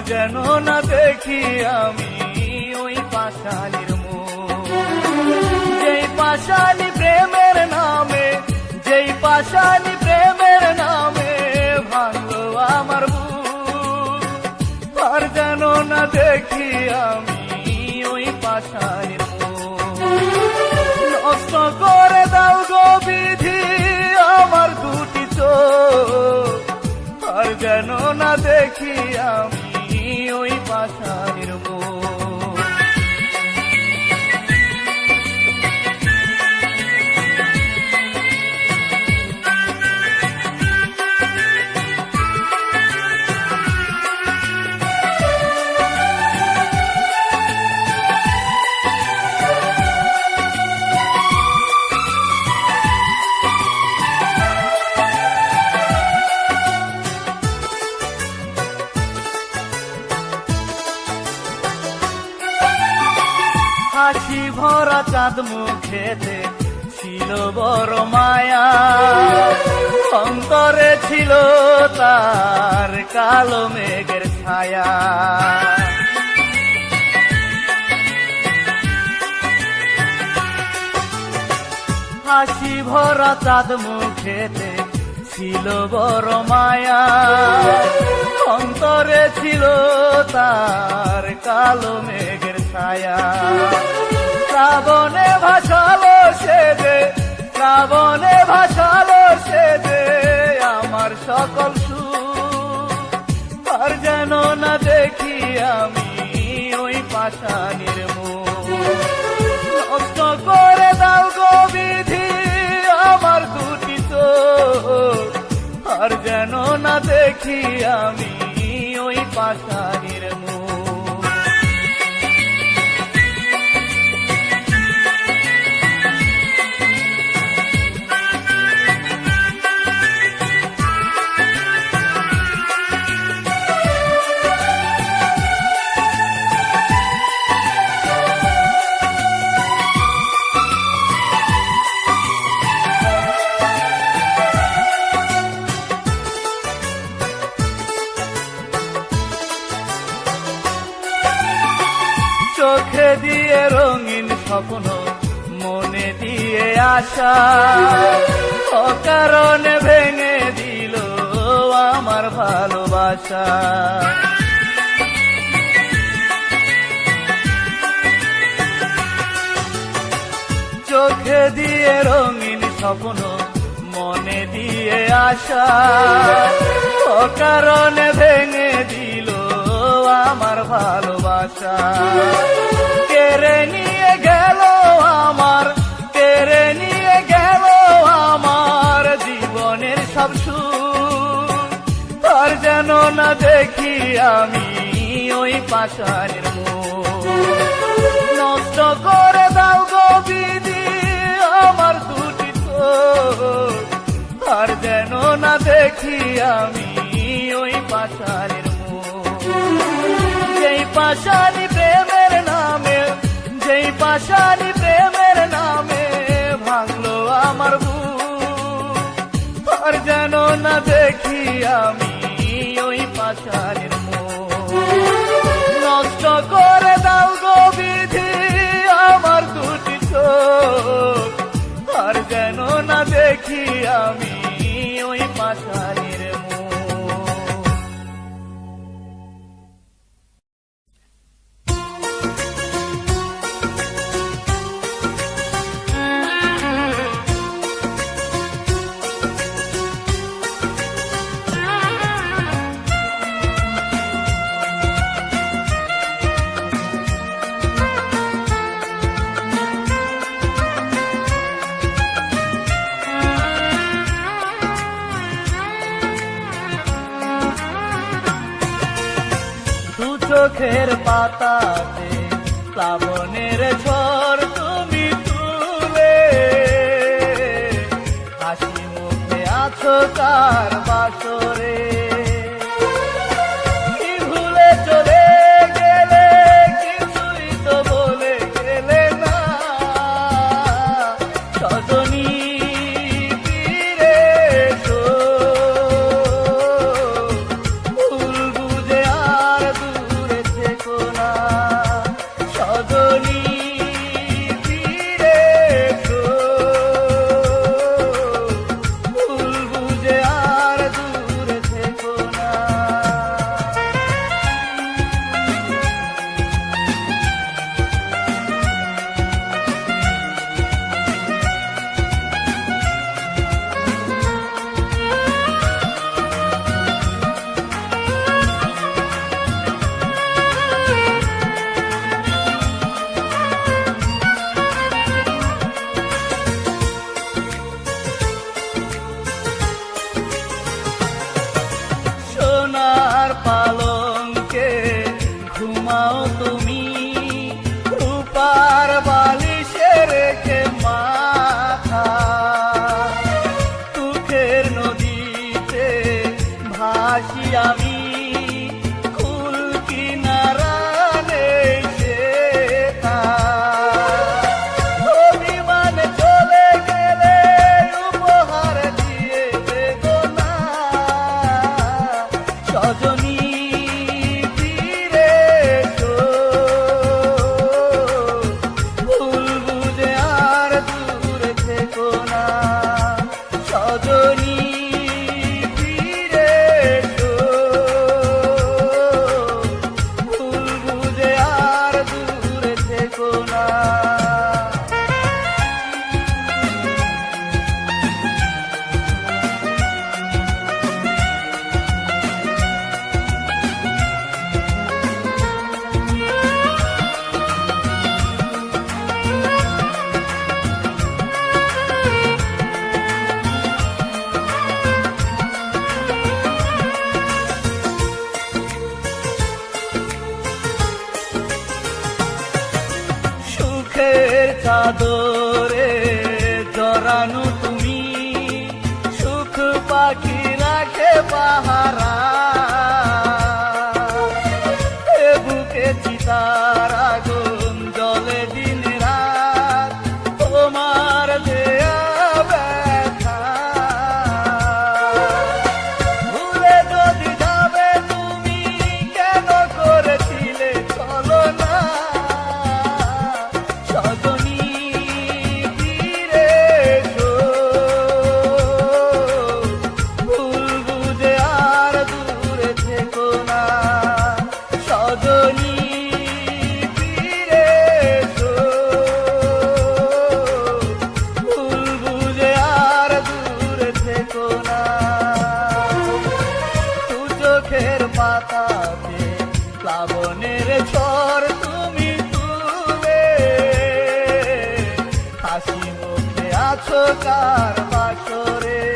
যেন না দেখি আমি ওই পাশানির মুখ। যেই পাশানি প্রেমের নামে, যেই পাশানি প্রেমের নামে ভাঙলো আমার বুক, আর যেন না দেখি আমি ওই পাশানির মুখ। নষ্ট করে দাও গো বিধি আমার দুটি চোখ, আর যেন না দেখি আমি ওই পাশানির মুখ। হাসি ভরা চাঁদ মুখেতে ছিল বড় মায়া, অন্তরে ছিল তার কালো মেঘের ছায়া। হাসি ভরা চাঁদ মুখেতে ছিল বড় মায়া, অন্তরে ছিল তার কালো মেঘের ছায়া। শ্রাবণে ভাসালো সে যে, শ্রাবণে ভাসালো সে যে আমার সকল সুখ, আর যেন না দেখি আমি ওই পাশানির মুখ। নষ্ট করে দাও গো বিধি আমার দুটি চোখ, আর যেন না দেখি আমি ওই পাশানির মুখ। চোখে দিয়ে রঙিন স্বপ্ন, মনে দিয়ে আশা, অকারণে ভেঙে দিল আমার ভালোবাসা। চোখে দিয়ে রঙিন স্বপ্ন, মনে দিয়ে আশা, অকারণে ভেঙে দিল আমার ভালোবাসা। কেড়ে নিয়ে গেল আমার, কেড়ে নিয়ে গেল আমার জীবনের সব সুখ, আর যেন না দেখি আমি ওই পাশানির মুখ। নষ্ট করে দাও গো বিধি আমার দুটি চোখ, আর যেন না দেখি আমি ওই পাশানির মুখ। যেই পাশানি প্রেমের নামে, যেই পাশানি প্রেমের নামে ভাঙলো আমার বুক, আর যেন না দেখি আমি ওই পাশানির মুখ। নষ্ট করে দাও গো বিধি আমার দুটি চোখ, আর যেন না দেখি আমি ওই পাশানির মুখ। চোখের পাতাতে শ্রাবণের ঝড় তুমি তুলে, হাসি মুখে আছো কার বাসরে। কি ভুলে চলে গেলে, কিছুই তো বলে গেলে না, সজনী ফিরে এসো, ভুল বুঝে আর আছো কার বাসরে